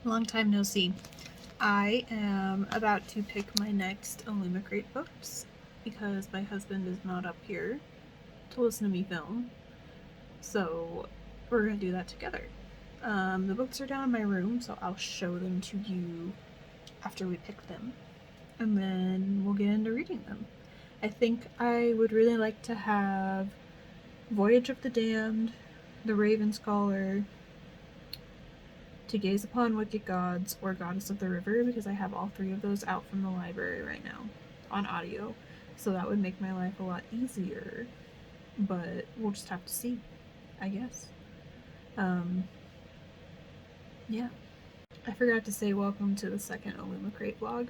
Long time no see. I am about to pick my next Illumicrate books because my husband is not up here to listen to me film. So we're going to do that together. The books are down in my room, so I'll show them to you after we pick them. And then we'll get into reading them. I think I would really like to have Voyage of the Damned, The Raven Scholar, To Gaze Upon Wicked Gods, or Goddess of the River, because I have all three of those out from the library right now on audio. So that would make my life a lot easier. But we'll just have to see, I guess. Yeah. I forgot to say welcome to the second Illumicrate vlog.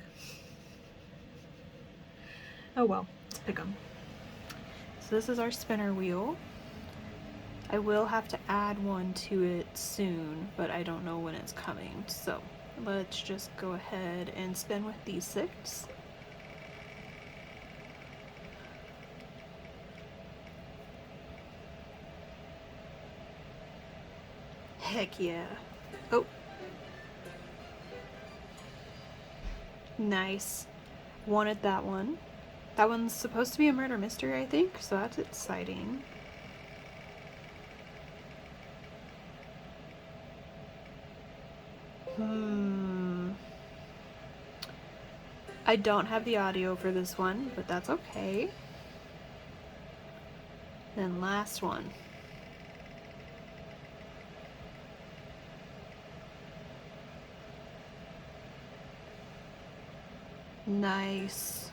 Oh well, let's pick them. So this is our spinner wheel. I will have to add one to it soon, but I don't know when it's coming. So let's just go ahead and spin with these 6. Heck yeah. Oh. Nice. Wanted that one. That one's supposed to be a murder mystery, I think, so that's exciting. I don't have the audio for this one, but that's okay. Then last one. Nice.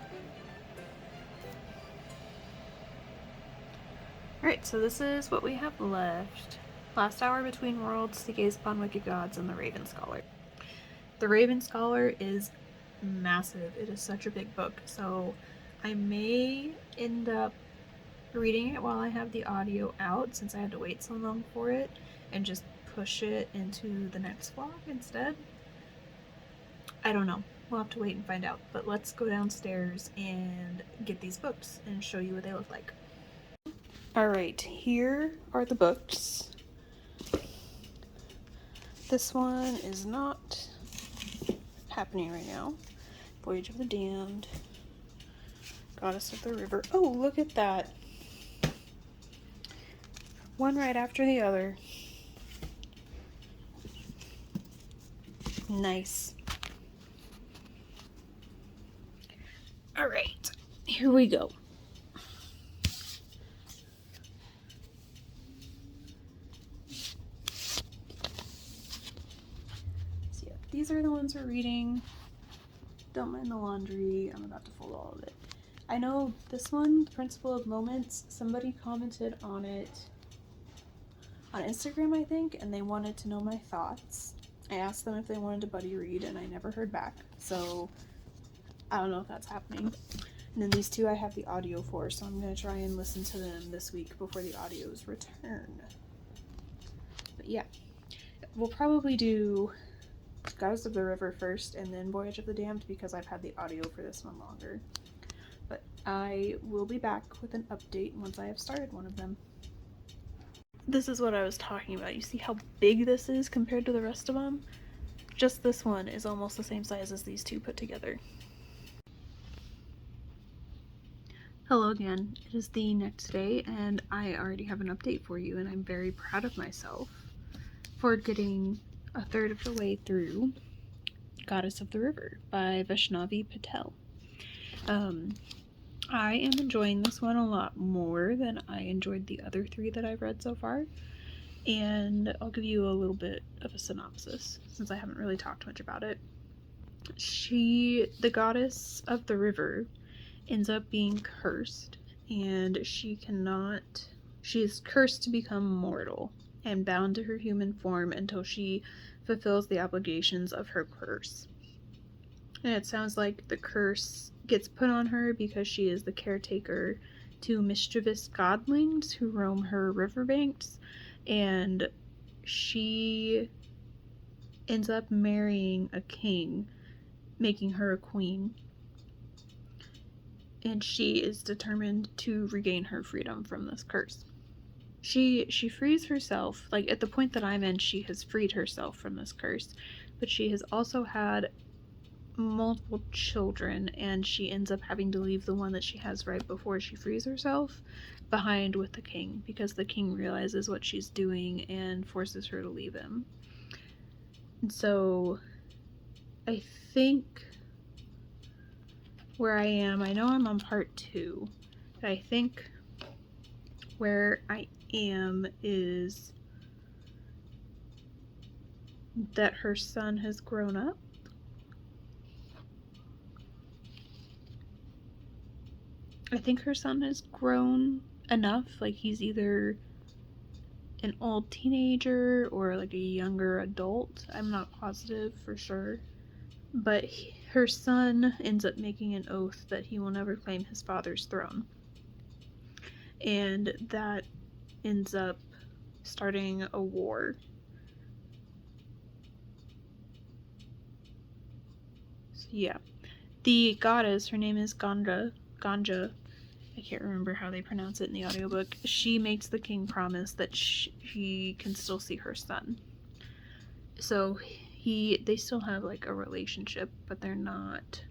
Alright, so this is what we have left. Last Hour Between Worlds, To Gaze Upon Wicked Gods, and The Raven Scholar. The Raven Scholar is massive. It is such a big book, so I may end up reading it while I have the audio out, since I had to wait so long for it, and just push it into the next vlog instead. I don't know. We'll have to wait and find out. But let's go downstairs and get these books and show you what they look like. Alright, here are the books. This one is not happening right now. Voyage of the Damned, Goddess of the River. Oh, look at that. One right after the other. Nice. Alright, here we go. So yeah, these are the ones we're reading. Don't mind the laundry. I'm about to fold all of it. I know this one, The Principle of Moments, somebody commented on it on Instagram, I think, and they wanted to know my thoughts. I asked them if they wanted to buddy read, and I never heard back. So I don't know if that's happening. And then these two I have the audio for, so I'm going to try and listen to them this week before the audios return. But yeah, we'll probably do Goddess of the River first and then Voyage of the Damned because I've had the audio for this one longer. But I will be back with an update once I have started one of them. This is what I was talking about. You see how big this is compared to the rest of them? Just this one is almost the same size as these two put together. Hello again. It is the next day and I already have an update for you, and I'm very proud of myself for getting a third of the way through Goddess of the River by Vaishnavi Patel. I am enjoying this one a lot more than I enjoyed the other 3 that I've read so far, and I'll give you a little bit of a synopsis since I haven't really talked much about it. The Goddess of the River, ends up being cursed, and she is cursed to become mortal and bound to her human form until she fulfills the obligations of her curse. And it sounds like the curse gets put on her because she is the caretaker to mischievous godlings who roam her riverbanks, and she ends up marrying a king, making her a queen. And she is determined to regain her freedom from this curse. She frees herself. Like, at the point that I'm in, she has freed herself from this curse, but she has also had multiple children, and she ends up having to leave the one that she has right before she frees herself behind with the king, because the king realizes what she's doing and forces her to leave him. And so I think where I am, I know I'm on part 2, but I think where I am is that her son has grown up. I think her son has grown enough, like he's either an old teenager or like a younger adult. I'm not positive for sure. But her son ends up making an oath that he will never claim his father's throne. And that ends up starting a war. So yeah. The goddess, her name is Ganja. I can't remember how they pronounce it in the audiobook. She makes the king promise that she can still see her son. So they still have like a relationship, but they're not.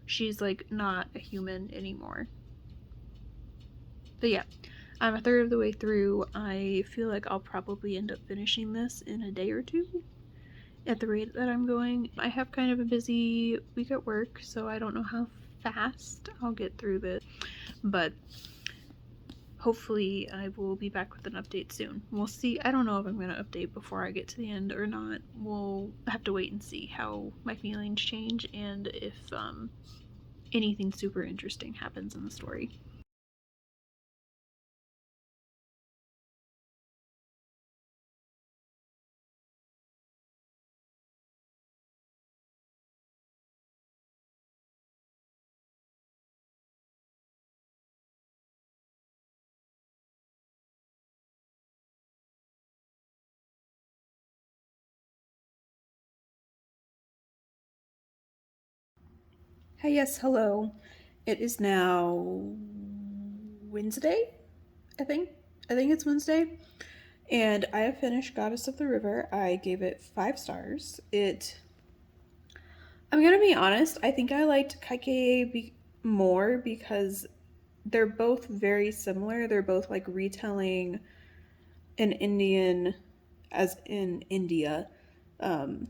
She's like not a human anymore. But yeah, I'm a third of the way through. I feel like I'll probably end up finishing this in a day or two at the rate that I'm going. I have kind of a busy week at work, so I don't know how fast I'll get through this, but hopefully I will be back with an update soon. We'll see. I don't know if I'm going to update before I get to the end or not. We'll have to wait and see how my feelings change and if anything super interesting happens in the story. Hey, yes, hello. It is now Wednesday, I think. I think it's Wednesday. And I have finished Goddess of the River. I gave it 5 stars. I'm gonna be honest, I think I liked Kaikei more because they're both very similar. They're both like retelling an Indian, as in India, um,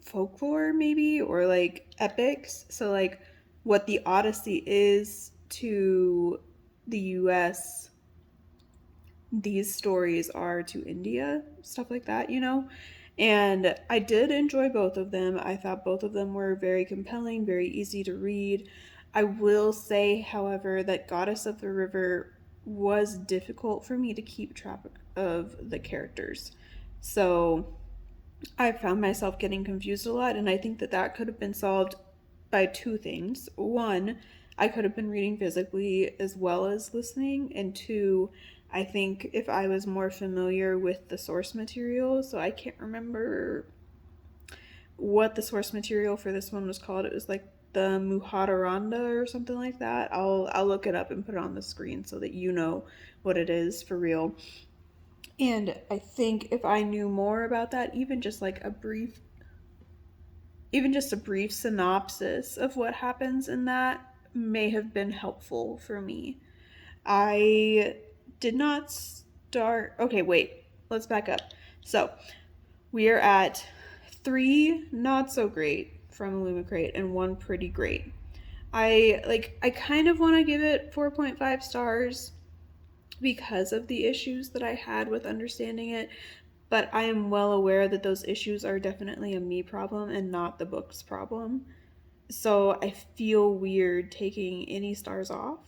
folklore maybe, or like epics. So like what the Odyssey is to the US, these stories are to India, stuff like that, you know? And I did enjoy both of them. I thought both of them were very compelling, very easy to read. I will say, however, that Goddess of the River was difficult for me to keep track of the characters. So I found myself getting confused a lot, and I think that that could have been solved by 2 things. One, I could have been reading physically as well as listening, and 2, I think if I was more familiar with the source material, so I can't remember what the source material for this one was called. It was like the Muhadaranda or something like that. I'll look it up and put it on the screen so that you know what it is for real. And I think if I knew more about that, even just a brief synopsis of what happens in that may have been helpful for me. I did not start. Okay, wait. Let's back up. So, we are at 3 not so great from Illumicrate and 1 pretty great. I kind of want to give it 4.5 stars because of the issues that I had with understanding it, but I am well aware that those issues are definitely a me problem and not the book's problem. So I feel weird taking any stars off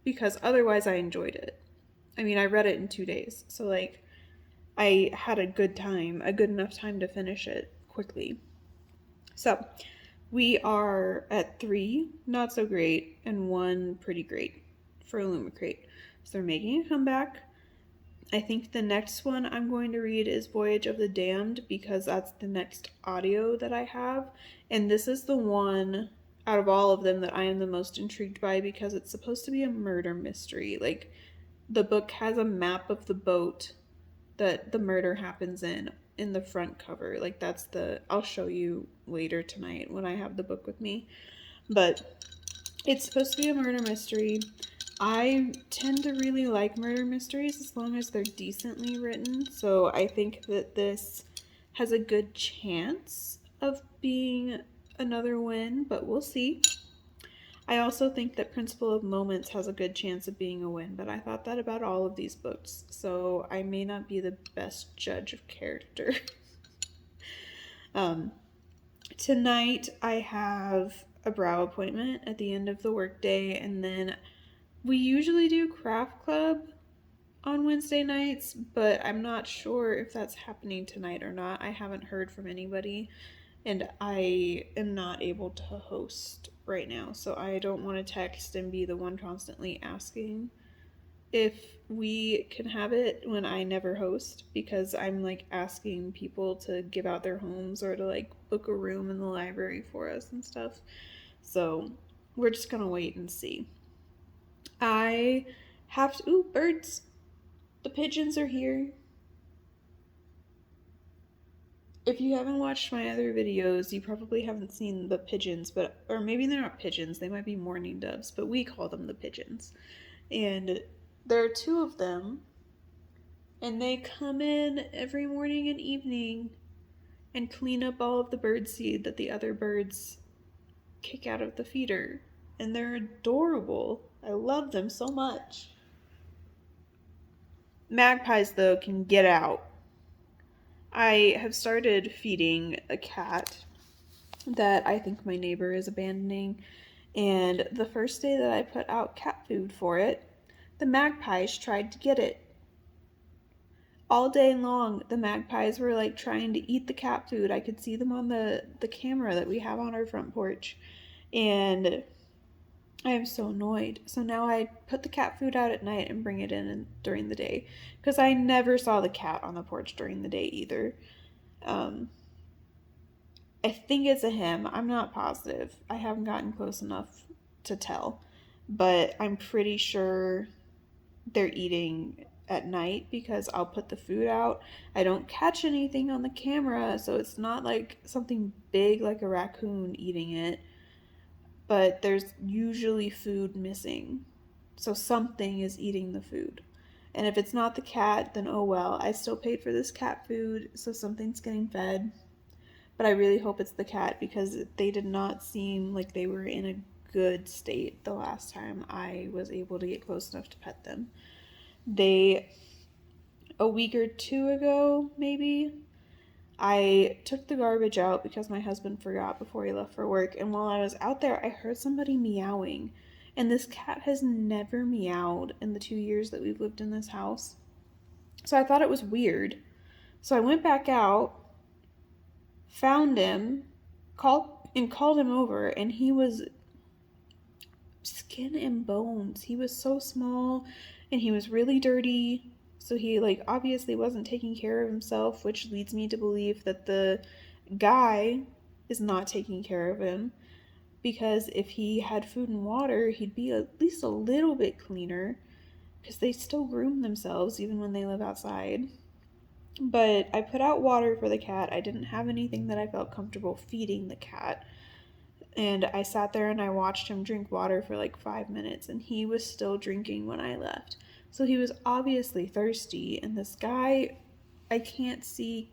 because otherwise I enjoyed it. I mean, I read it in 2 days, so like I had a good time, a good enough time to finish it quickly. So we are at 3 not so great and 1 pretty great for Illumicrate. So they're making a comeback. I think the next one I'm going to read is Voyage of the Damned because that's the next audio that I have. And this is the one out of all of them that I am the most intrigued by because it's supposed to be a murder mystery. Like, the book has a map of the boat that the murder happens in the front cover. Like that's the I'll show you later tonight when I have the book with me. But it's supposed to be a murder mystery. I tend to really like murder mysteries as long as they're decently written. So I think that this has a good chance of being another win, but we'll see. I also think that Principle of Moments has a good chance of being a win, but I thought that about all of these books, so I may not be the best judge of character. Tonight I have a brow appointment at the end of the workday, and then we usually do craft club on Wednesday nights, but I'm not sure if that's happening tonight or not. I haven't heard from anybody, and I am not able to host right now, so I don't want to text and be the one constantly asking if we can have it when I never host, because I'm like asking people to give out their homes or to like book a room in the library for us and stuff. So we're just gonna wait and see. I have to. Ooh, birds! The pigeons are here. If you haven't watched my other videos, you probably haven't seen the pigeons, or maybe they're not pigeons, they might be mourning doves, but we call them the pigeons. And there are two of them, and they come in every morning and evening and clean up all of the bird seed that the other birds kick out of the feeder. And they're adorable. I love them so much. Magpies, though, can get out. I have started feeding a cat that I think my neighbor is abandoning, and the first day that I put out cat food for it, the magpies tried to get it. All day long, the magpies were like trying to eat the cat food. I could see them on the camera that we have on our front porch, and I am so annoyed. So now I put the cat food out at night and bring it in during the day, because I never saw the cat on the porch during the day either. I think it's a him. I'm not positive. I haven't gotten close enough to tell, but I'm pretty sure they're eating at night because I'll put the food out. I don't catch anything on the camera, so it's not like something big like a raccoon eating it, but there's usually food missing. So something is eating the food. And if it's not the cat, then oh well. I still paid for this cat food, so something's getting fed. But I really hope it's the cat, because they did not seem like they were in a good state the last time I was able to get close enough to pet them. A week or two ago, maybe, I took the garbage out because my husband forgot before he left for work, and while I was out there, I heard somebody meowing, and this cat has never meowed in the 2 years that we've lived in this house. So I thought it was weird. So I went back out, found him, called him over, and he was skin and bones. He was so small, and he was really dirty. So he like obviously wasn't taking care of himself, which leads me to believe that the guy is not taking care of him, because if he had food and water, he'd be at least a little bit cleaner, because they still groom themselves even when they live outside. But I put out water for the cat. I didn't have anything that I felt comfortable feeding the cat. And I sat there and I watched him drink water for like 5 minutes, and he was still drinking when I left. So he was obviously thirsty, and this guy, I can't see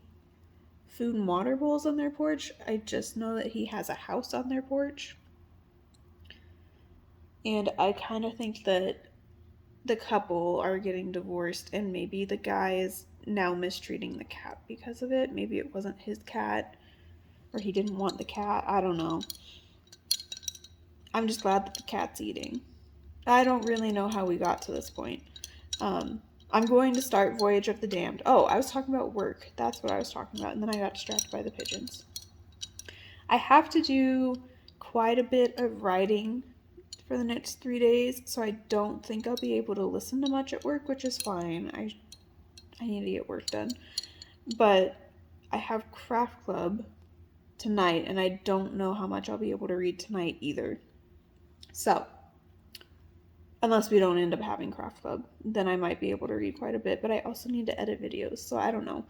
food and water bowls on their porch. I just know that he has a house on their porch. And I kind of think that the couple are getting divorced, and maybe the guy is now mistreating the cat because of it. Maybe it wasn't his cat, or he didn't want the cat. I don't know. I'm just glad that the cat's eating. I don't really know how we got to this point. I'm going to start Voyage of the Damned. Oh, I was talking about work. That's what I was talking about, and then I got distracted by the pigeons. I have to do quite a bit of writing for the next 3 days, so I don't think I'll be able to listen to much at work, which is fine. I need to get work done. But I have craft club tonight, and I don't know how much I'll be able to read tonight either. So, Unless we don't end up having craft club, then I might be able to read quite a bit, but I also need to edit videos, so I don't know.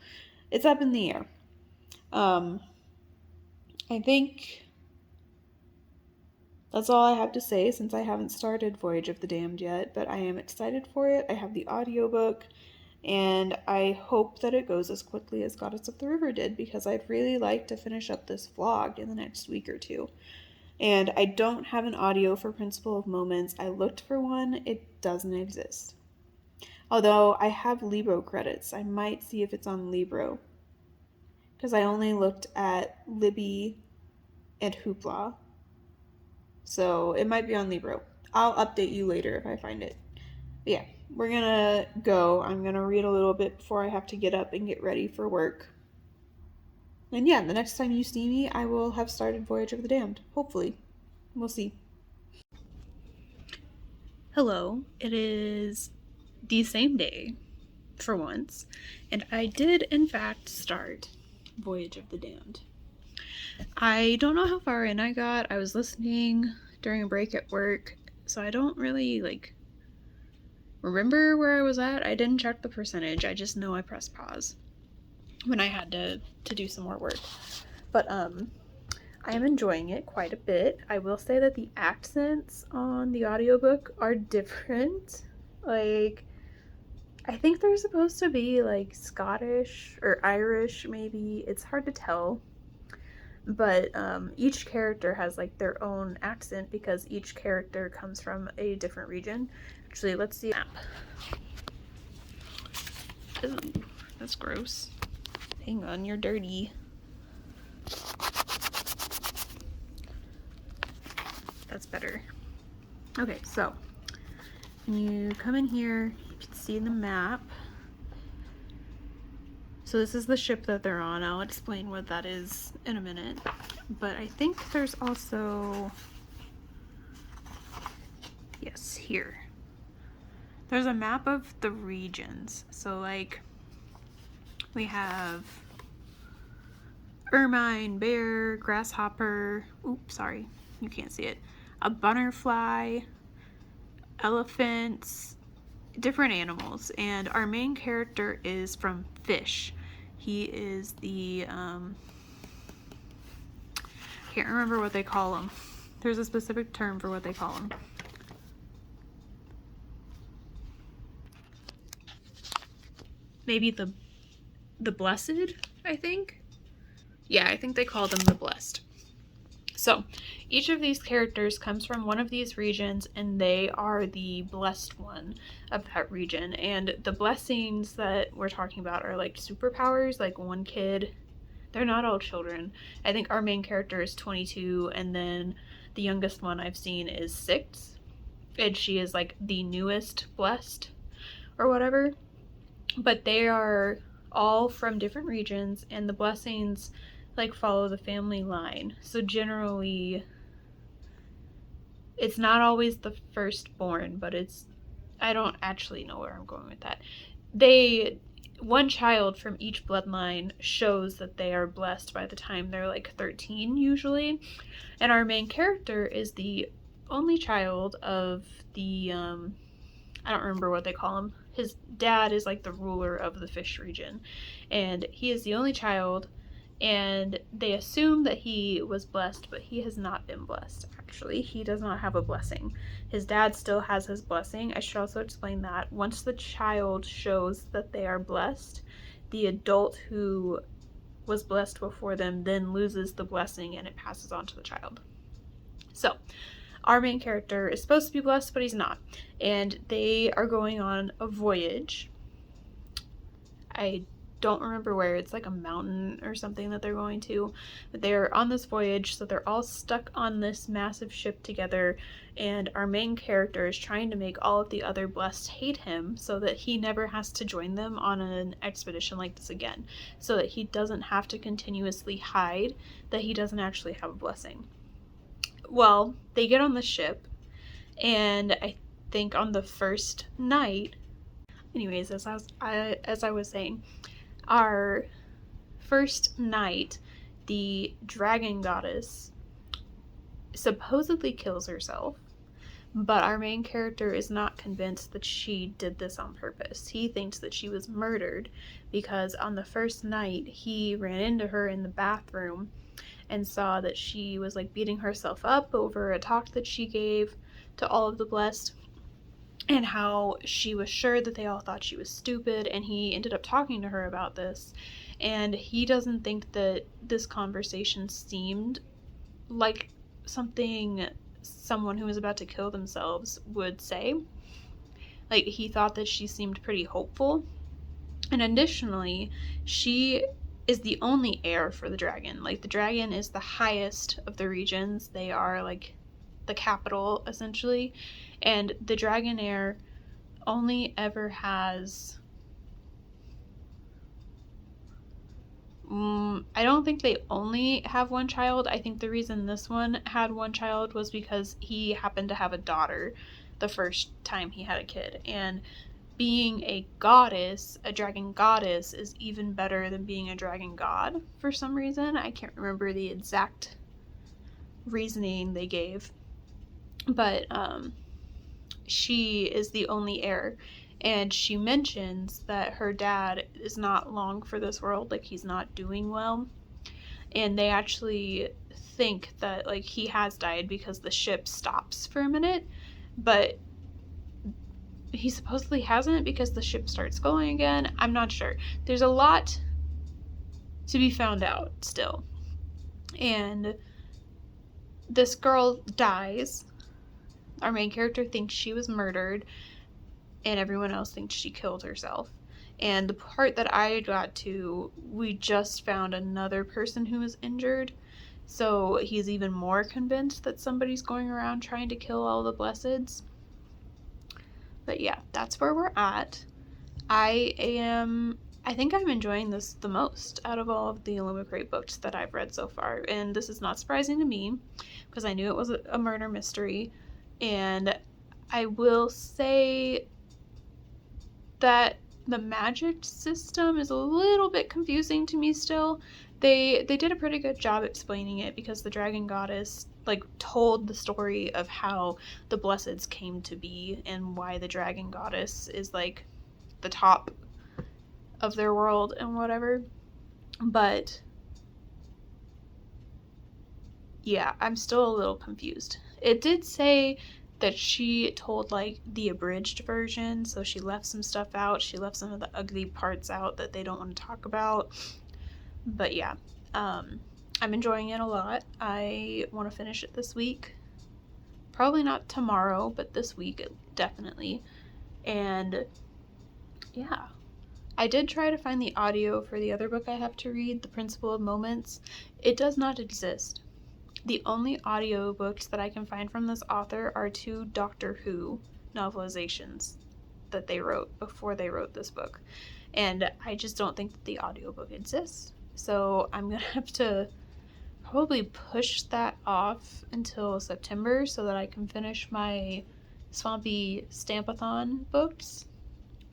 It's up in the air. I think that's all I have to say since I haven't started Voyage of the Damned yet, but I am excited for it. I have the audiobook, and I hope that it goes as quickly as Goddess of the River did, because I'd really like to finish up this vlog in the next week or two. And I don't have an audio for Principle of Moments. I looked for one. It doesn't exist. Although I have Libro credits. I might see if it's on Libro, because I only looked at Libby and Hoopla. So it might be on Libro. I'll update you later if I find it. But yeah, we're gonna go. I'm gonna read a little bit before I have to get up and get ready for work. And yeah, the next time you see me, I will have started Voyage of the Damned. Hopefully. We'll see. Hello. It is the same day, for once, and I did in fact start Voyage of the Damned. I don't know how far in I got. I was listening during a break at work, so I don't really remember where I was at. I didn't check the percentage. I just know I pressed pause when I had to do some more work. But I am enjoying it quite a bit. I will say that the accents on the audiobook are different. Like, I think they're supposed to be like Scottish or Irish, maybe. It's hard to tell. But each character has like their own accent because each character comes from a different region. Actually, let's see. Map. Ooh, that's gross. Hang on, you're dirty. That's better. Okay, so when you come in here, you can see the map. So this is the ship that they're on. I'll explain what that is in a minute. But I think there's also, yes, here. There's a map of the regions. So like we have ermine, bear, grasshopper, oops, sorry, you can't see it. A butterfly, elephants, different animals. And our main character is from fish. He is the, can't remember what they call him. There's a specific term for what they call him. Maybe the blessed, I think? Yeah, I think they call them the blessed. So, each of these characters comes from one of these regions, and they are the blessed one of that region. And the blessings that we're talking about are like superpowers, like one kid. They're not all children. I think our main character is 22, and then the youngest one I've seen is 6. And she is like the newest blessed or whatever. But they are all from different regions, and the blessings like follow the family line. So generally it's not always the firstborn, but it's, I don't actually know where I'm going with that. One child from each bloodline shows that they are blessed by the time they're like 13 usually. And our main character is the only child of the I don't remember what they call him. His dad is like the ruler of the fish region, and he is the only child. And they assume that he was blessed, but he has not been blessed, actually. He does not have a blessing. His dad still has his blessing. I should also explain that once the child shows that they are blessed, the adult who was blessed before them then loses the blessing and it passes on to the child. So, our main character is supposed to be blessed, but he's not. And they are going on a voyage. I don't remember where. It's like a mountain or something that they're going to, but they're on this voyage, so they're all stuck on this massive ship together, and our main character is trying to make all of the other blessed hate him so that he never has to join them on an expedition like this again, so that he doesn't have to continuously hide that he doesn't actually have a blessing. Well, they get on the ship, and I think on the first night, anyways, as I was saying, our first night, the dragon goddess supposedly kills herself, But our main character is not convinced that she did this on purpose. He thinks that she was murdered because on the first night he ran into her in the bathroom and saw that she was like beating herself up over a talk that she gave to all of the blessed, and how she was sure that they all thought she was stupid, and he ended up talking to her about this, and he doesn't think that this conversation seemed like something someone who was about to kill themselves would say. Like, he thought that she seemed pretty hopeful. And additionally, she is the only heir for the dragon. Like, the dragon is the highest of the regions. They are like the capital, essentially. And the dragon heir only ever has... I don't think they only have one child. I think the reason this one had one child was because he happened to have a daughter the first time he had a kid. And being a goddess, a dragon goddess, is even better than being a dragon god for some reason. I can't remember the exact reasoning they gave. But she is the only heir. And she mentions that her dad is not long for this world, like he's not doing well. And they actually think that like he has died because the ship stops for a minute, but he supposedly hasn't because the ship starts going again. I'm not sure. There's a lot to be found out still. And this girl dies. Our main character thinks she was murdered, and everyone else thinks she killed herself. And the part that I got to, we just found another person who was injured, so he's even more convinced that somebody's going around trying to kill all the blesseds. But yeah, that's where we're at. I think I'm enjoying this the most out of all of the Illumicrate books that I've read so far, and this is not surprising to me because I knew it was a murder mystery. And I will say that the magic system is a little bit confusing to me still. They did a pretty good job explaining it because the dragon goddess like told the story of how the blesseds came to be and why the dragon goddess is like the top of their world and whatever. But yeah, I'm still a little confused. It did say that she told like the abridged version, so she left some stuff out. She left some of the ugly parts out that they don't want to talk about. But yeah, I'm enjoying it a lot. I want to finish it this week. Probably not tomorrow, but this week definitely. And yeah, I did try to find the audio for the other book I have to read, The Principle of Moments. It does not exist. The only audiobooks that I can find from this author are 2 Doctor Who novelizations that they wrote before they wrote this book. And I just don't think that the audiobook exists. So I'm going to have to probably push that off until September so that I can finish my Swampy Stampathon books,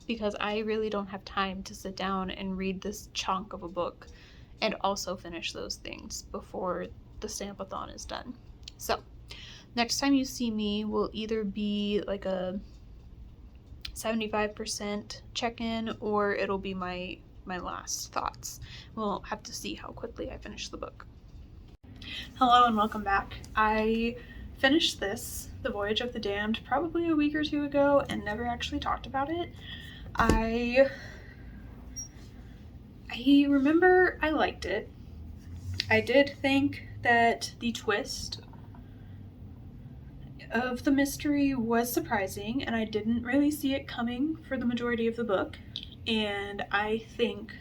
because I really don't have time to sit down and read this chunk of a book and also finish those things before the Stampathon is done. So next time you see me will either be like a 75% check-in, or it'll be my last thoughts. We'll have to see how quickly I finish the book. Hello and welcome back. I finished this, The Voyage of the Damned, probably a week or 2 ago and never actually talked about it. I remember I liked it. I did think that the twist of the mystery was surprising, and I didn't really see it coming for the majority of the book, and I think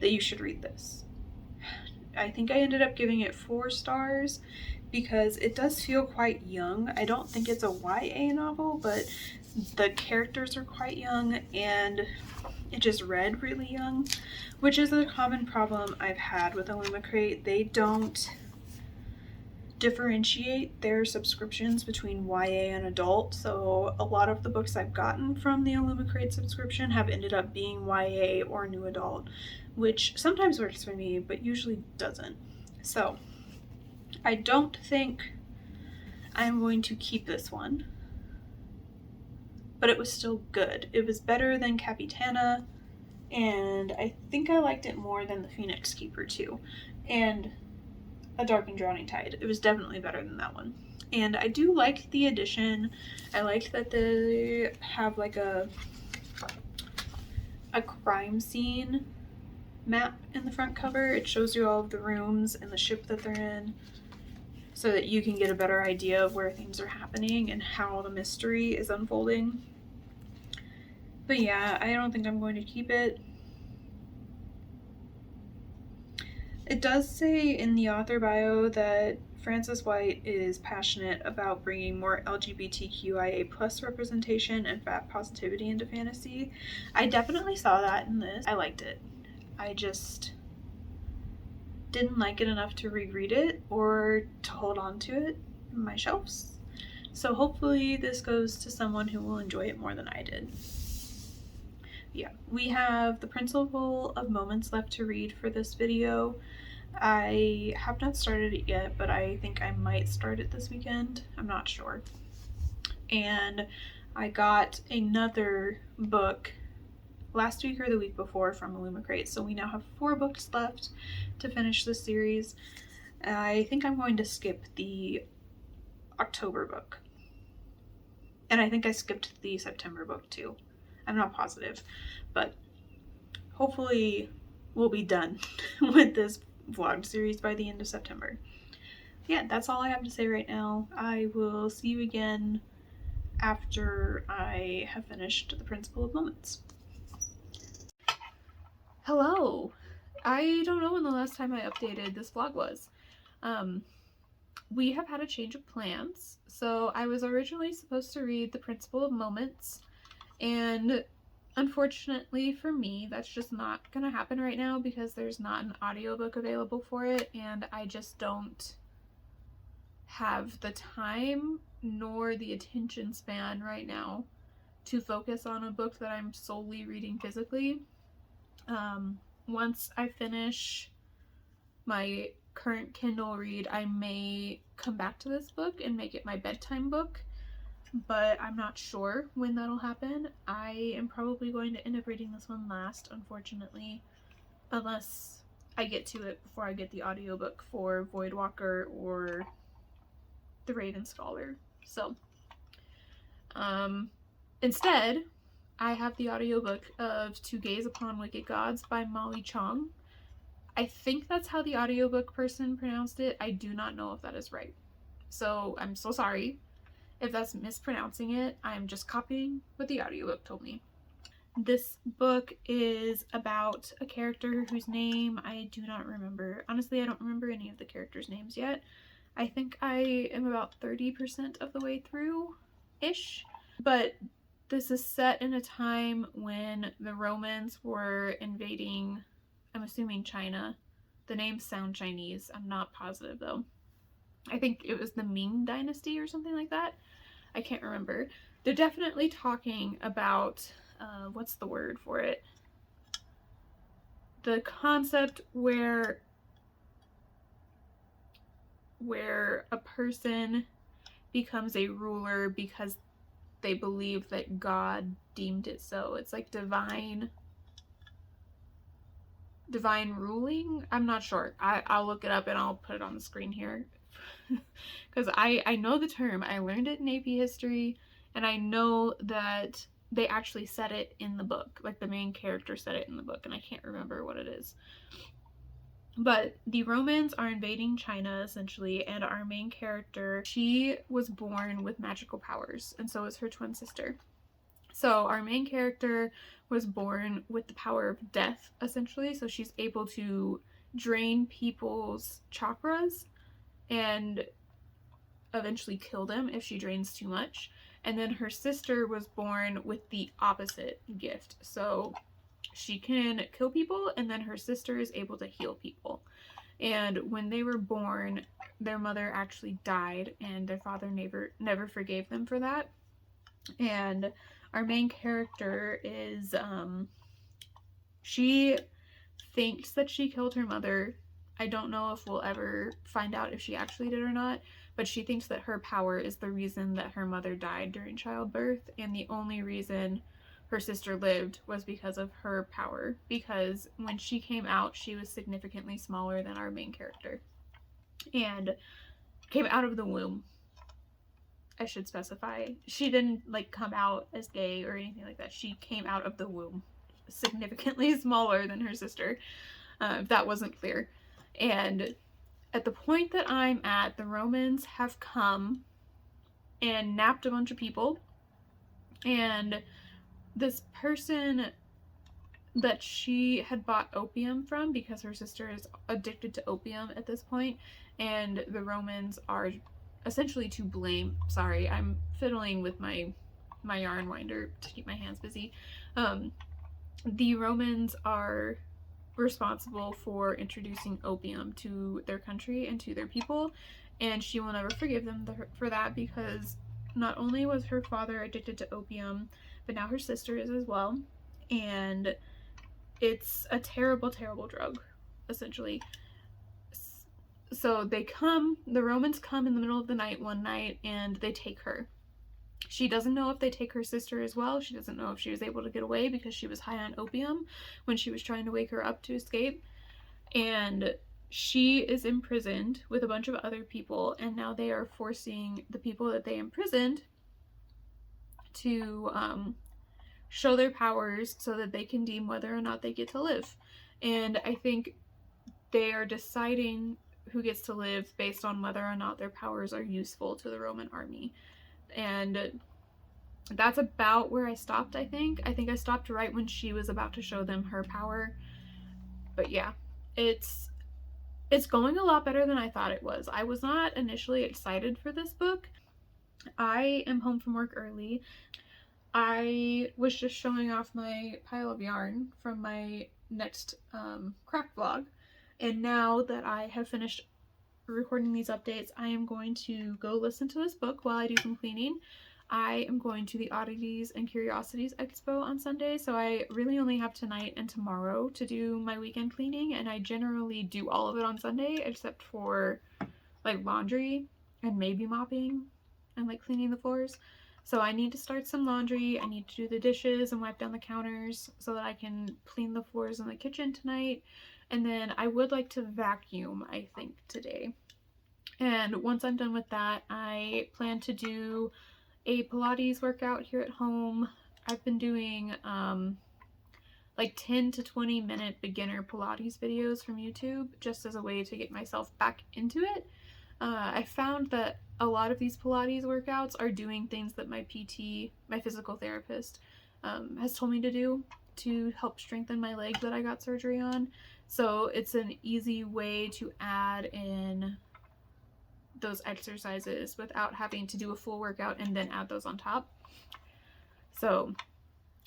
that you should read this. I think I ended up giving it 4 stars because it does feel quite young. I don't think it's a YA novel, but the characters are quite young and it just read really young, which is a common problem I've had with Illumicrate. They don't differentiate their subscriptions between YA and adult, so a lot of the books I've gotten from the Illumicrate subscription have ended up being YA or new adult, which sometimes works for me but usually doesn't. So I don't think I'm going to keep this one. But it was still good. It was better than Capitana, and I think I liked it more than the Phoenix Keeper too. And A Dark and Drowning Tide. It was definitely better than that one. And I do like the addition. I like that they have like a crime scene map in the front cover. It shows you all of the rooms and the ship that they're in, so that you can get a better idea of where things are happening and how the mystery is unfolding. But yeah, I don't think I'm going to keep it. It does say in the author bio that Frances White is passionate about bringing more LGBTQIA+ representation and fat positivity into fantasy. I definitely saw that in this. I liked it. I just didn't like it enough to reread it or to hold on to it in my shelves. So hopefully this goes to someone who will enjoy it more than I did. Yeah, we have The Principle of Moments left to read for this video. I have not started it yet, but I think I might start it this weekend. I'm not sure. And I got another book last week or the week before from Illumicrate, so we now have 4 books left to finish this series. I think I'm going to skip the October book. And I think I skipped the September book too. I'm not positive, but hopefully we'll be done with this vlog series by the end of September. Yeah, that's all I have to say right now. I will see you again after I have finished The Principle of Moments. Hello! I don't know when the last time I updated this vlog was. We have had a change of plans. So I was originally supposed to read The Principle of Moments, and unfortunately for me, that's just not gonna happen right now because there's not an audiobook available for it, and I just don't have the time nor the attention span right now to focus on a book that I'm solely reading physically. Once I finish my current Kindle read, I may come back to this book and make it my bedtime book, but I'm not sure when that'll happen. I am probably going to end up reading this one last, unfortunately, unless I get to it before I get the audiobook for Voidwalker or The Raven Scholar. So, instead, I have the audiobook of To Gaze Upon Wicked Gods by Molly Chong. I think that's how the audiobook person pronounced it. I do not know if that is right. So I'm so sorry if that's mispronouncing it. I'm just copying what the audiobook told me. This book is about a character whose name I do not remember. Honestly, I don't remember any of the characters' names yet. I think I am about 30% of the way through-ish. But this is set in a time when the Romans were invading, I'm assuming, China. The names sound Chinese. I'm not positive though. I think it was the Ming Dynasty or something like that. I can't remember. They're definitely talking about, what's the word for it? The concept where a person becomes a ruler because they believe that God deemed it so. It's like divine ruling? I'm not sure. I'll look it up and I'll put it on the screen here. Because I know the term. I learned it in AP history, and I know that they actually said it in the book. Like, the main character said it in the book, and I can't remember what it is. But the Romans are invading China, essentially, and our main character, she was born with magical powers, and so is her twin sister. So our main character was born with the power of death, essentially, so she's able to drain people's chakras and eventually kill them if she drains too much. And then her sister was born with the opposite gift, so she can kill people, and then her sister is able to heal people. And when they were born, their mother actually died, and their father never forgave them for that. And our main character is, she thinks that she killed her mother, I don't know if we'll ever find out if she actually did or not, but she thinks that her power is the reason that her mother died during childbirth, and the only reason her sister lived was because of her power, because when she came out, she was significantly smaller than our main character, and came out of the womb. I should specify. She didn't like come out as gay or anything like that. She came out of the womb significantly smaller than her sister, if that wasn't clear. And at the point that I'm at, the Romans have come and napped a bunch of people, and this person that she had bought opium from, because her sister is addicted to opium at this point, and the Romans are essentially to blame. Sorry, I'm fiddling with my yarn winder to keep my hands busy. The Romans are responsible for introducing opium to their country and to their people, and she will never forgive them for that, because not only was her father addicted to opium, but now her sister is as well, and it's a terrible, terrible drug, essentially. So the Romans come in the middle of the night one night, and they take her. She doesn't know if they take her sister as well. She doesn't know if she was able to get away because she was high on opium when she was trying to wake her up to escape. And she is imprisoned with a bunch of other people, and now they are forcing the people that they imprisoned to show their powers so that they can deem whether or not they get to live. And I think they are deciding who gets to live based on whether or not their powers are useful to the Roman army. And that's about where I stopped, I think. I think I stopped right when she was about to show them her power. But yeah, it's going a lot better than I thought it was. I was not initially excited for this book. I am home from work early. I was just showing off my pile of yarn from my next craft vlog. And now that I have finished recording these updates, I am going to go listen to this book while I do some cleaning. I am going to the Oddities and Curiosities Expo on Sunday, so I really only have tonight and tomorrow to do my weekend cleaning, and I generally do all of it on Sunday except for like laundry and maybe mopping and like cleaning the floors. So I need to start some laundry, I need to do the dishes and wipe down the counters so that I can clean the floors in the kitchen tonight. And then I would like to vacuum, I think, today. And once I'm done with that, I plan to do a Pilates workout here at home. I've been doing like 10 to 20 minute beginner Pilates videos from YouTube just as a way to get myself back into it. I found that a lot of these Pilates workouts are doing things that my PT, my physical therapist, has told me to do to help strengthen my leg that I got surgery on. So it's an easy way to add in those exercises without having to do a full workout and then add those on top. So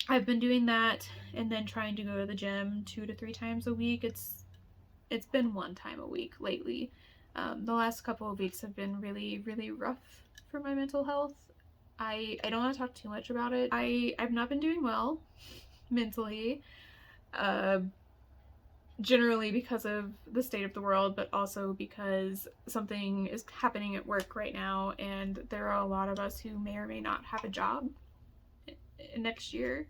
I've been doing that and then trying to go to the gym 2 to 3 times a week. It's been 1 time a week lately. The last couple of weeks have been really, really rough for my mental health. I don't want to talk too much about it. I've not been doing well mentally, generally because of the state of the world, but also because something is happening at work right now, and there are a lot of us who may or may not have a job next year.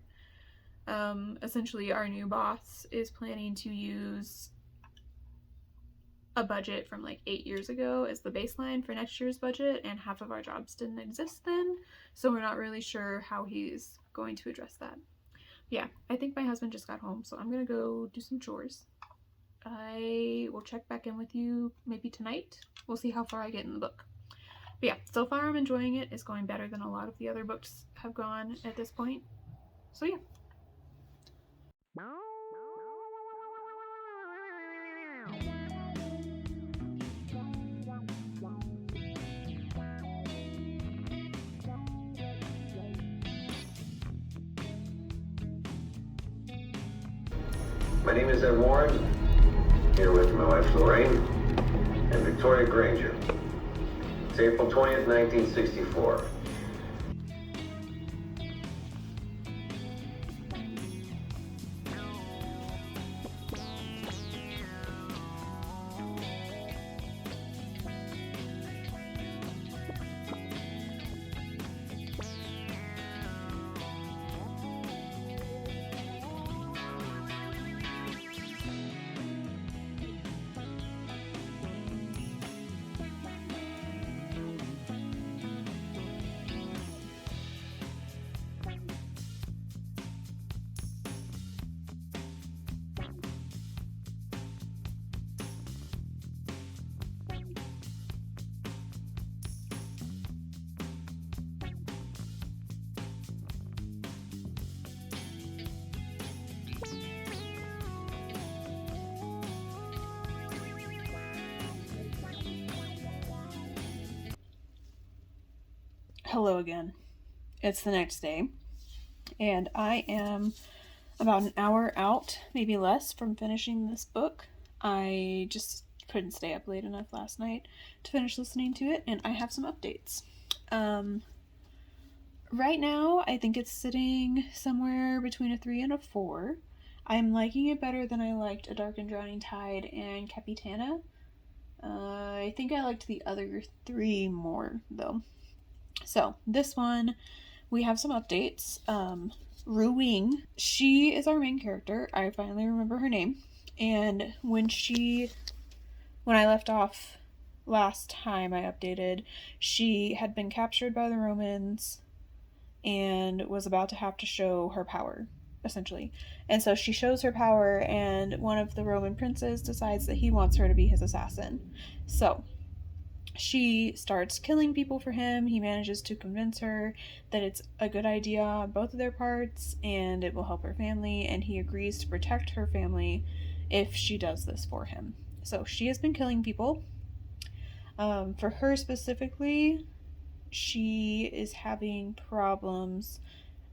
Essentially, our new boss is planning to use a budget from like 8 years ago as the baseline for next year's budget, and half of our jobs didn't exist then, so we're not really sure how he's going to address that. Yeah, I think my husband just got home, so I'm gonna go do some chores. I will check back in with you maybe tonight. We'll see how far I get in the book. But yeah, so far I'm enjoying it. It's going better than a lot of the other books have gone at this point. So yeah. My name is Ed Warren, here with my wife Lorraine and Victoria Granger. It's April 20th, 1964. hello again. It's the next day, and I am about an hour out, maybe less, from finishing this book. I just couldn't stay up late enough last night to finish listening to it, and I have some updates. Right now, I think it's sitting somewhere between a 3 and a 4. I'm liking it better than I liked A Dark and Drowning Tide and Capitana. I think I liked the other 3 more, though. So, this one, we have some updates. Ru Wing, she is our main character. I finally remember her name. And when I left off last time I updated, she had been captured by the Romans and was about to have to show her power, essentially. And so she shows her power, and one of the Roman princes decides that he wants her to be his assassin. So she starts killing people for him. He manages to convince her that it's a good idea on both of their parts and it will help her family, and he agrees to protect her family if she does this for him. So she has been killing people. For her specifically, she is having problems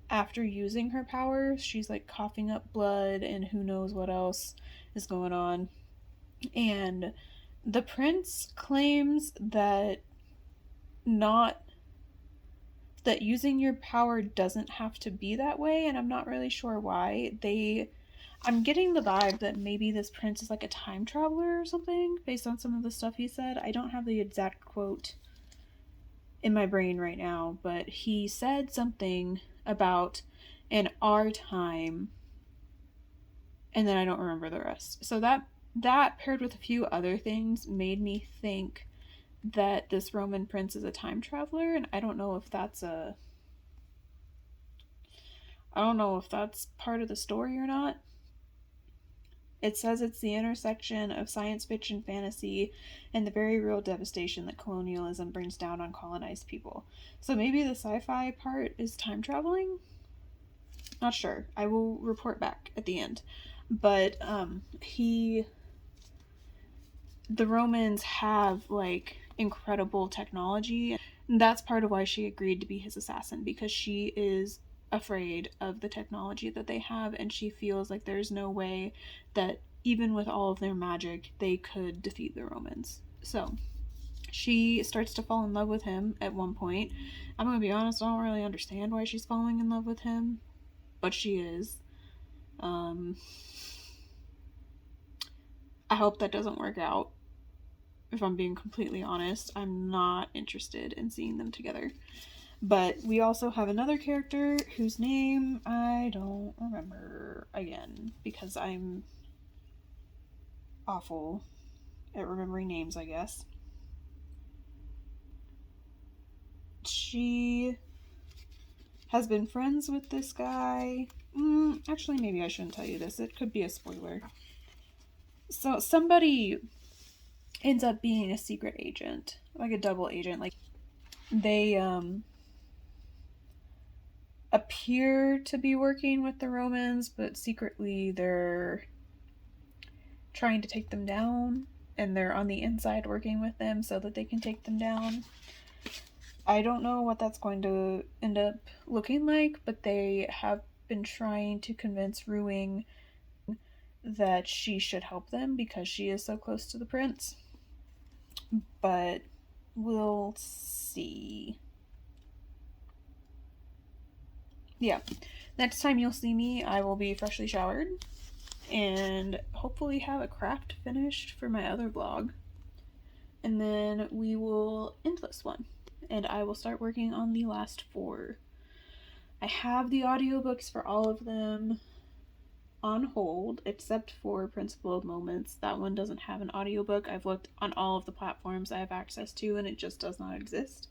after using her powers. She's like coughing up blood and who knows what else is going on. And the prince claims that using your power doesn't have to be that way, and I'm not really sure why. I'm getting the vibe that maybe this prince is like a time traveler or something based on some of the stuff he said. I don't have the exact quote in my brain right now, but he said something about in our time, and then I don't remember the rest. So that paired with a few other things made me think that this Roman prince is a time traveler, and I don't know if that's part of the story or not. It says it's the intersection of science fiction, fantasy, and the very real devastation that colonialism brings down on colonized people. So maybe the sci-fi part is time traveling? Not sure. I will report back at the end. But the Romans have like incredible technology. And that's part of why she agreed to be his assassin, because she is afraid of the technology that they have, and she feels like there's no way that even with all of their magic they could defeat the Romans. So she starts to fall in love with him at one point. I'm gonna be honest, I don't really understand why she's falling in love with him, but she is. I hope that doesn't work out. If I'm being completely honest, I'm not interested in seeing them together. But we also have another character whose name I don't remember again, because I'm awful at remembering names, I guess. She has been friends with this guy. Actually, maybe I shouldn't tell you this. It could be a spoiler. So somebody ends up being a secret agent, like a double agent. Like they appear to be working with the Romans, but secretly they're trying to take them down, and they're on the inside working with them so that they can take them down. I don't know what that's going to end up looking like, but they have been trying to convince Ru Wing that she should help them because she is so close to the prince. But we'll see. Yeah, next time you'll see me, I will be freshly showered and hopefully have a craft finished for my other vlog. And then we will end this one, and I will start working on the last 4. I have the audiobooks for all of them on hold, except for Principle of Moments. That one doesn't have an audiobook. I've looked on all of the platforms I have access to, and it just does not exist.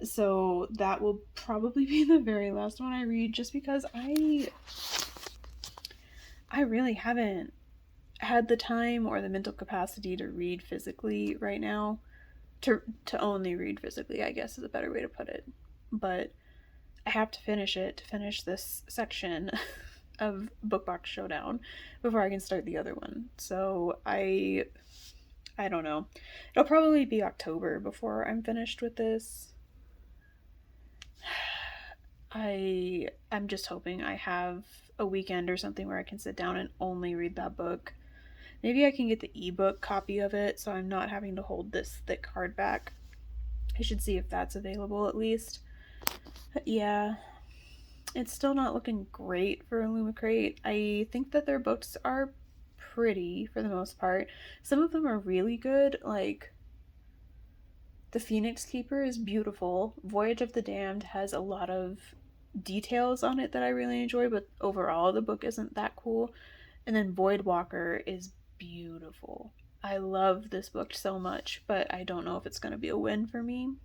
So that will probably be the very last one I read, just because I really haven't had the time or the mental capacity to read physically right now. To only read physically, I guess, is a better way to put it. But I have to finish this section of Bookbox Showdown before I can start the other one. So I don't know. It'll probably be October before I'm finished with this. I'm just hoping I have a weekend or something where I can sit down and only read that book. Maybe I can get the ebook copy of it so I'm not having to hold this thick hardback. I should see if that's available at least. But yeah, it's still not looking great for Illumicrate. I think that their books are pretty for the most part. Some of them are really good, like The Phoenix Keeper is beautiful. Voyage of the Damned has a lot of details on it that I really enjoy, but overall the book isn't that cool. And then Void Walker is beautiful. I love this book so much, but I don't know if it's going to be a win for me.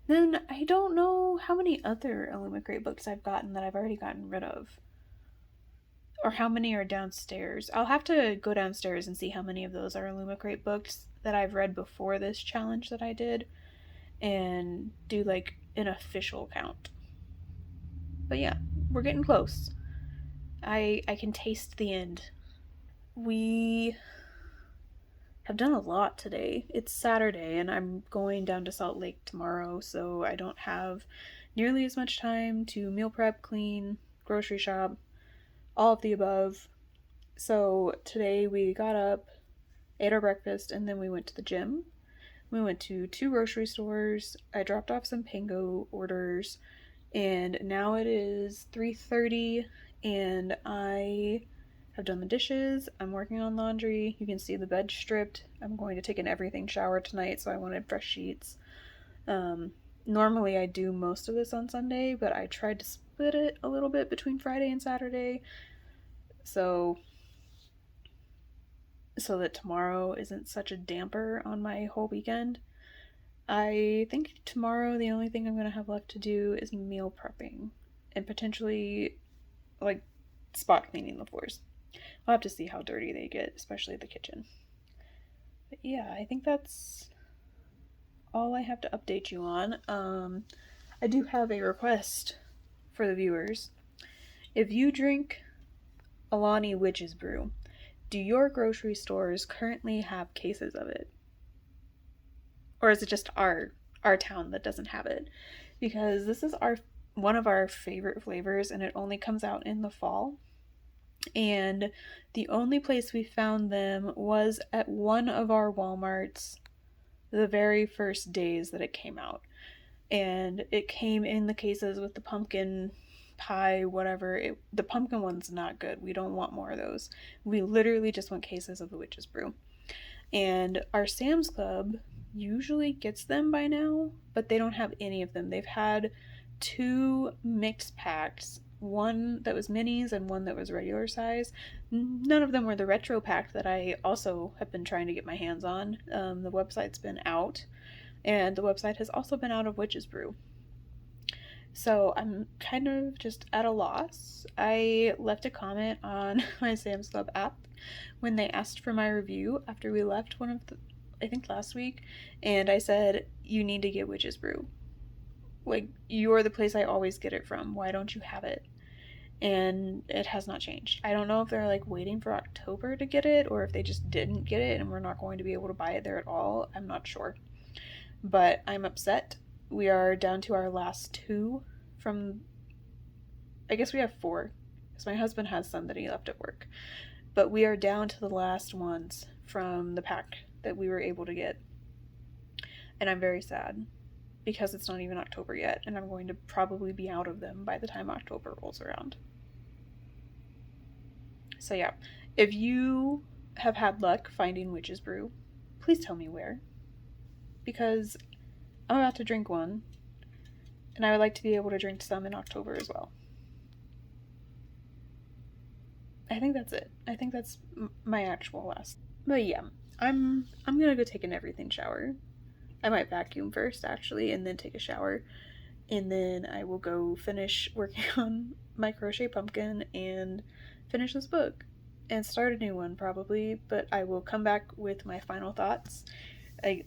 Then I don't know how many other Illumicrate books I've gotten that I've already gotten rid of. Or how many are downstairs. I'll have to go downstairs and see how many of those are Illumicrate books that I've read before this challenge that I did and do like an official count. But yeah, we're getting close. I can taste the end. We have done a lot today. It's Saturday and I'm going down to Salt Lake tomorrow, so I don't have nearly as much time to meal prep, clean, grocery shop, all of the above. So today we got up, ate our breakfast, and then we went to the gym. We went to 2 grocery stores. I dropped off some Pango orders, and now it is 3:30 and I have done the dishes. I'm working on laundry. You can see the bed stripped. I'm going to take an everything shower tonight, so I wanted fresh sheets. Normally I do most of this on Sunday, but I tried to split it a little bit between Friday and Saturday, so that tomorrow isn't such a damper on my whole weekend. I think tomorrow the only thing I'm going to have left to do is meal prepping and potentially like spot cleaning the floors. I'll have to see how dirty they get, especially the kitchen. But yeah, I think that's all I have to update you on. I do have a request for the viewers. If you drink Alani Witch's Brew, do your grocery stores currently have cases of it? Or is it just our town that doesn't have it? Because this is one of our favorite flavors, and it only comes out in the fall. And the only place we found them was at one of our Walmarts the very first days that it came out. And it came in the cases with the pumpkin pie, whatever. The pumpkin one's not good. We don't want more of those. We literally just want cases of the Witch's Brew. And our Sam's Club usually gets them by now, but they don't have any of them. They've had 2 mixed packs, one that was minis and one that was regular size. None of them were the retro pack that I also have been trying to get my hands on. The website's been out, and the website has also been out of Witch's Brew. So I'm kind of just at a loss. I left a comment on my Sam's Club app when they asked for my review after we left I think last week, and I said, you need to get Witch's Brew. Like, you're the place I always get it from. Why don't you have it? And it has not changed. I don't know if they're like waiting for October to get it, or if they just didn't get it and we're not going to be able to buy it there at all. I'm not sure. But I'm upset. We are down to our last 2 from, I guess we have 4, because my husband has some that he left at work. But we are down to the last ones from the pack that we were able to get. And I'm very sad, because it's not even October yet, and I'm going to probably be out of them by the time October rolls around. So yeah, if you have had luck finding Witch's Brew, please tell me where, because I'm about to drink one, and I would like to be able to drink some in October as well. I think that's it. I think that's my actual last. But yeah, I'm gonna go take an everything shower. I might vacuum first, actually, and then take a shower. And then I will go finish working on my crochet pumpkin and finish this book. And start a new one, probably. But I will come back with my final thoughts.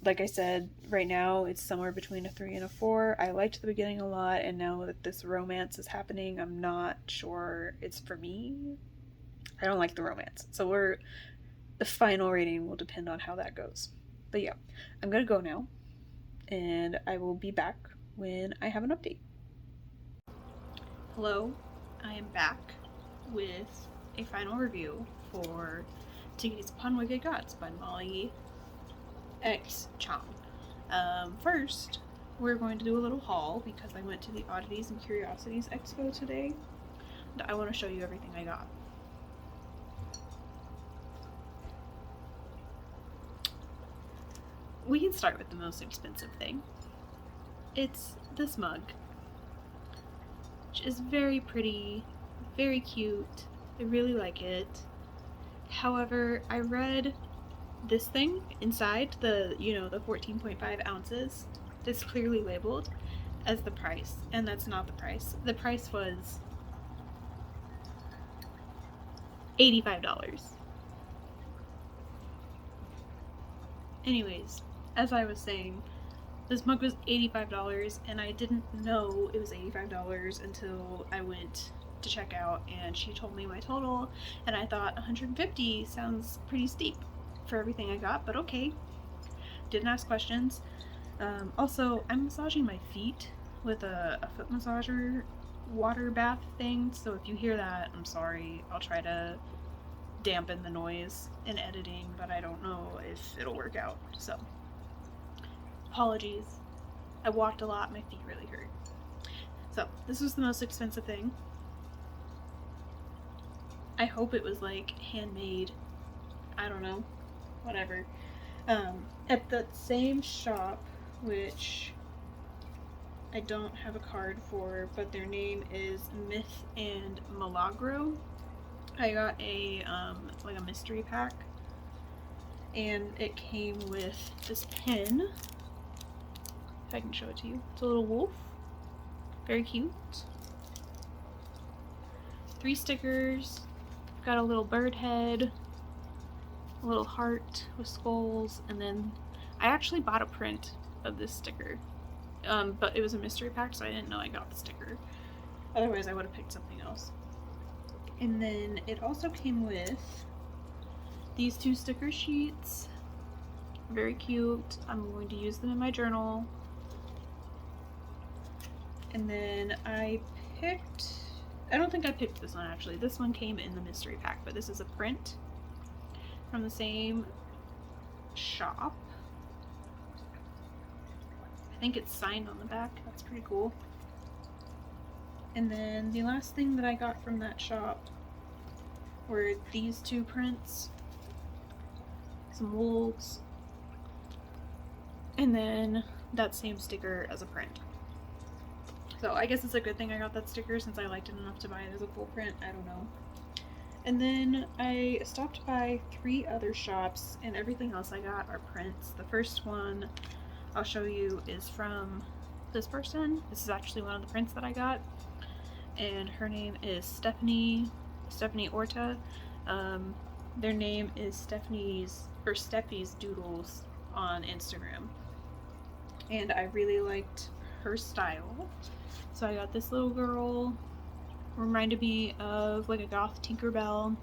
Like I said, right now it's somewhere between a 3 and a 4. I liked the beginning a lot, and now that this romance is happening, I'm not sure it's for me. I don't like the romance. So the final rating will depend on how that goes. But yeah, I'm gonna go now, and I will be back when I have an update. Hello, I am back with a final review for To Gaze Upon Wicked Gods by Molly X Chong. First, we're going to do a little haul because I went to the Oddities and Curiosities Expo today. And I want to show you everything I got. We can start with the most expensive thing. It's this mug, which is very pretty, very cute. I really like it. However, I read this thing inside the 14.5 ounces that's clearly labeled as the price, and that's not the price. The price was $85. Anyways, as I was saying, this mug was $85, and I didn't know it was $85 until I went to check out, and she told me my total, and I thought $150 sounds pretty steep for everything I got, but okay. Didn't ask questions. Also, I'm massaging my feet with a foot massager water bath thing, so if you hear that, I'm sorry. I'll try to dampen the noise in editing, but I don't know if it'll work out, so apologies. I walked a lot, my feet really hurt. So, this was the most expensive thing. I hope it was like handmade. I don't know. Whatever. At the same shop, which I don't have a card for, but their name is Myth and Milagro. I got a like a mystery pack, and it came with this pin. If I can show it to you. It's a little wolf. Very cute. 3 stickers. Got a little bird head, a little heart with skulls, and then I actually bought a print of this sticker. But it was a mystery pack, so I didn't know I got the sticker. Otherwise, I would have picked something else. And then it also came with these 2 sticker sheets. Very cute. I'm going to use them in my journal. And then I don't think I picked this one actually. This one came in the mystery pack, but this is a print from the same shop. I think it's signed on the back. That's pretty cool. And then the last thing that I got from that shop were these 2 prints. Some wolves. And then that same sticker as a print. So I guess it's a good thing I got that sticker since I liked it enough to buy it as a full print. I don't know. And then I stopped by 3 other shops, and everything else I got are prints. The first one I'll show you is from this person. This is actually one of the prints that I got, and her name is Stephanie Orta. Their name is Steffi's Doodles on Instagram, and I really liked her style. So I got this little girl, reminded me of like a goth Tinkerbell,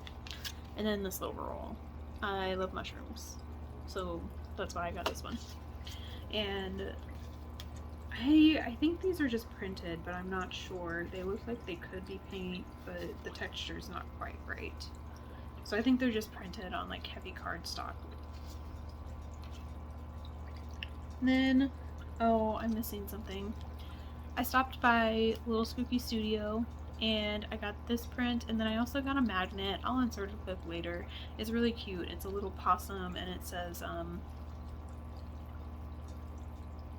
and then this little girl. I love mushrooms, so that's why I got this one. And I think these are just printed, but I'm not sure. They look like they could be paint, but the texture's not quite right. So I think they're just printed on like heavy cardstock. And then, oh, I'm missing something. I stopped by Little Spooky Studio and I got this print, and then I also got a magnet. I'll insert a clip later. It's really cute. It's a little possum, and it says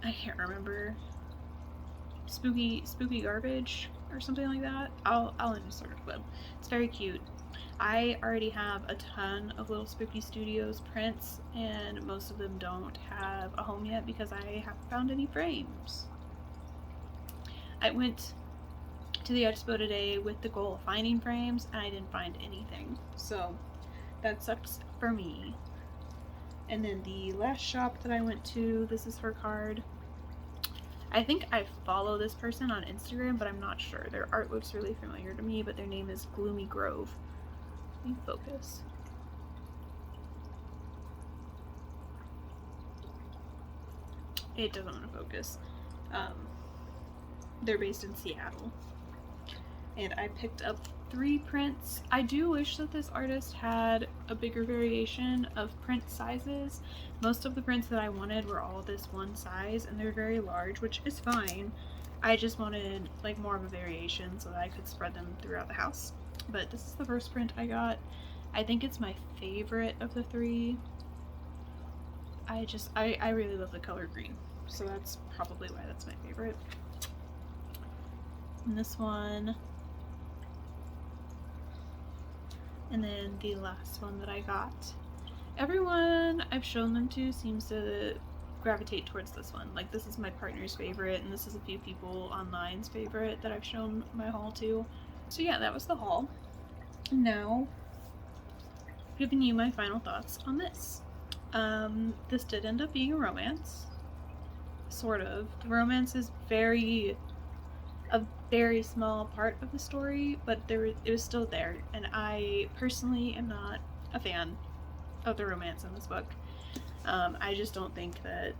I can't remember, spooky garbage or something like that. I'll insert a clip. It's very cute. I already have a ton of Little Spooky Studios prints, and most of them don't have a home yet because I haven't found any frames. I went to the expo today with the goal of finding frames, and I didn't find anything, so that sucks for me. And then the last shop that I went to, this is her card. I think I follow this person on Instagram, but I'm not sure. Their art looks really familiar to me, but their name is Gloomy Grove. Let me focus. It doesn't want to focus. They're based in Seattle. and I picked up 3 prints. I do wish that this artist had a bigger variation of print sizes. Most of the prints that I wanted were all this one size, and they're very large, which is fine. I just wanted like more of a variation so that I could spread them throughout the house. But this is the first print I got. I think it's my favorite of the 3. I really love the color green, so that's probably why that's my favorite. And this one, and then the last one that I got. Everyone I've shown them to seems to gravitate towards this one. Like, this is my partner's favorite, and this is a few people online's favorite that I've shown my haul to. So yeah, that was the haul. Now, giving you my final thoughts on this. This did end up being a romance. Sort of. The romance is a very small part of the story, but it was still there, and I personally am not a fan of the romance in this book. I just don't think that,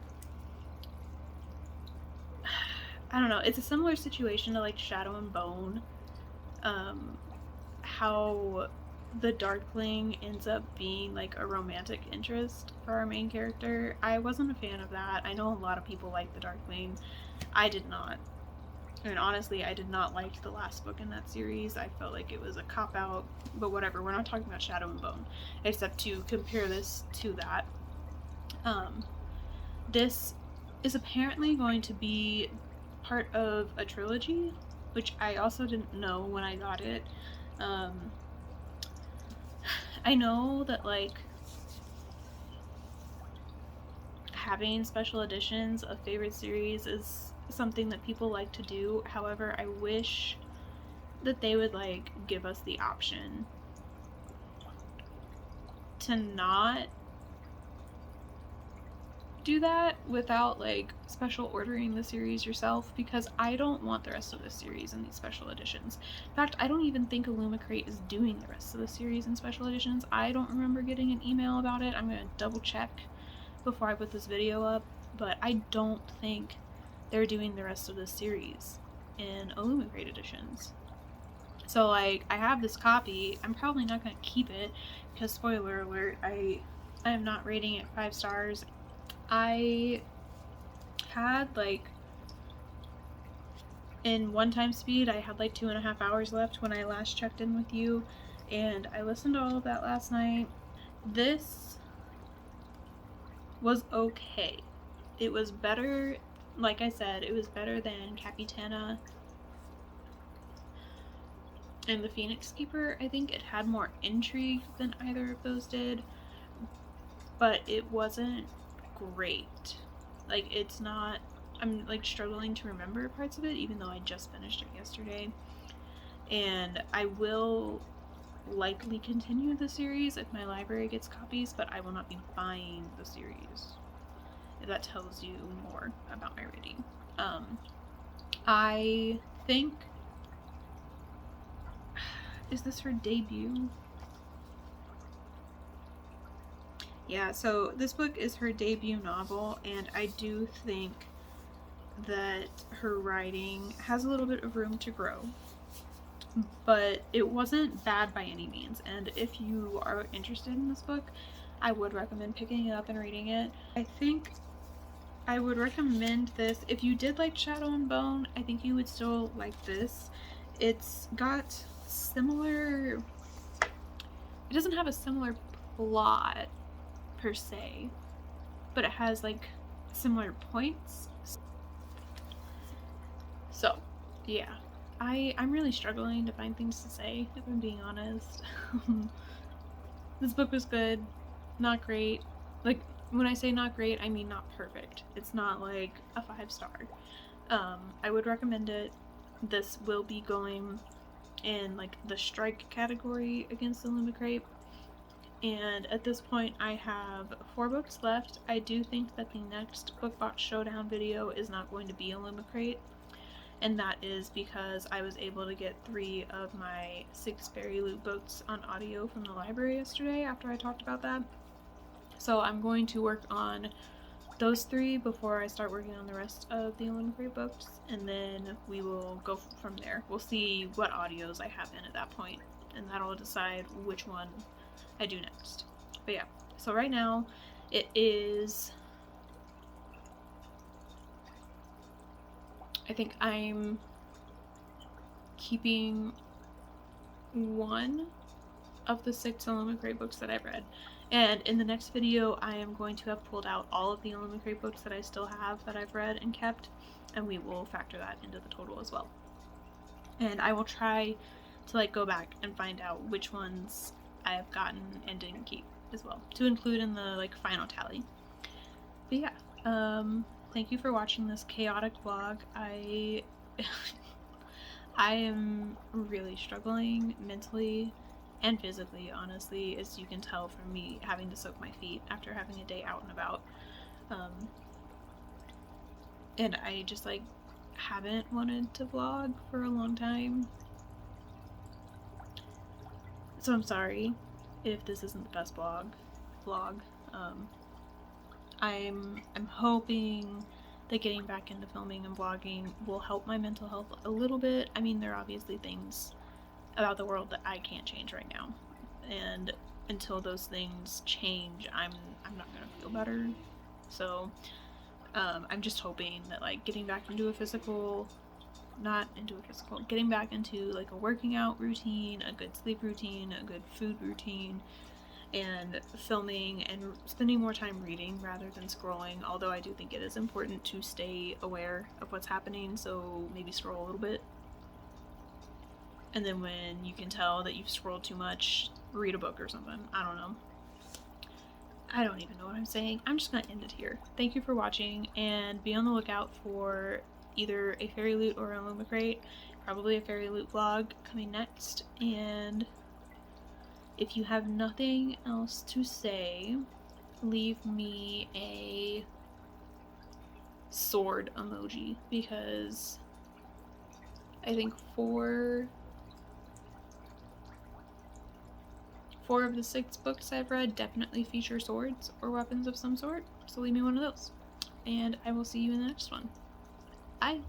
I don't know, it's a similar situation to like Shadow and Bone, how the Darkling ends up being like a romantic interest for our main character. I wasn't a fan of that. I know a lot of people like the Darkling. I did not. And honestly, I did not like the last book in that series. I felt like it was a cop-out, but whatever. We're not talking about Shadow and Bone, except to compare this to that. This is apparently going to be part of a trilogy, which I also didn't know when I got it. I know that, like, having special editions of favorite series is something that people like to do. However, I wish that they would, like, give us the option to not do that without, like, special ordering the series yourself, because I don't want the rest of the series in these special editions. In fact, I don't even think Illumicrate is doing the rest of the series in special editions. I don't remember getting an email about it. I'm gonna double check before I put this video up, but I don't think they're doing the rest of the series in Illumicrate editions. So, like, I have this copy. I'm probably not gonna keep it because, spoiler alert, I am not rating it 5 stars. I had, like, in one time speed, I had like 2.5 hours left when I last checked in with you, and I listened to all of that last night. This was okay. It was better, like I said, it was better than Capitana and the Phoenix Keeper. I think it had more intrigue than either of those did, but it wasn't great. Like, it's not, I'm like struggling to remember parts of it, even though I just finished it yesterday. And I will likely continue the series if my library gets copies, but I will not be buying the series, if that tells you more about my reading. I think, is this her debut? Yeah, so this book is her debut novel, and I do think that her writing has a little bit of room to grow, but it wasn't bad by any means. And if you are interested in this book, I would recommend picking it up and reading it. I think I would recommend this. If you did like Shadow and Bone, I think you would still like this. It's got similar, it doesn't have a similar plot per se, but it has like similar points. So yeah, I'm really struggling to find things to say, if I'm being honest. This book was good, not great. Like, when I say not great, I mean not perfect. It's not like a 5-star. I would recommend it. This will be going in like the strike category against the Illumicrate. And at this point, I have 4 books left. I do think that the next BookBox Showdown video is not going to be Illumicrate, and that is because I was able to get 3 of my 6 Fairy Loot books on audio from the library yesterday after I talked about that. So I'm going to work on those 3 before I start working on the rest of the Illumicrate books, and then we will go from there. We'll see what audios I have in at that point, and that'll decide which one I do next. But yeah, so right now it is, I think I'm keeping 1 of the 6 Illumicrate books that I've read. And in the next video, I am going to have pulled out all of the Illumicrate books that I still have that I've read and kept, and we will factor that into the total as well. And I will try to like go back and find out which ones I have gotten and didn't keep as well, to include in the like final tally. But yeah, thank you for watching this chaotic vlog. I am really struggling mentally and physically, honestly, as you can tell from me having to soak my feet after having a day out and about. And I just like haven't wanted to vlog for a long time. So I'm sorry if this isn't the best vlog. I'm hoping that getting back into filming and vlogging will help my mental health a little bit. I mean, there are obviously things about the world that I can't change right now, and until those things change, I'm not gonna feel better. So I'm just hoping that like getting back into getting back into like a working out routine, a good sleep routine, a good food routine, and filming and spending more time reading rather than scrolling, although I do think it is important to stay aware of what's happening, so maybe scroll a little bit. And then when you can tell that you've scrolled too much, read a book or something. I don't know. I don't even know what I'm saying. I'm just gonna end it here. Thank you for watching, and be on the lookout for either a Fairy Loot or a Illumicrate. Probably a Fairy Loot vlog coming next. And if you have nothing else to say, leave me a sword emoji, because I think 4 of the 6 books I've read definitely feature swords or weapons of some sort, so leave me one of those. And I will see you in the next one. Bye!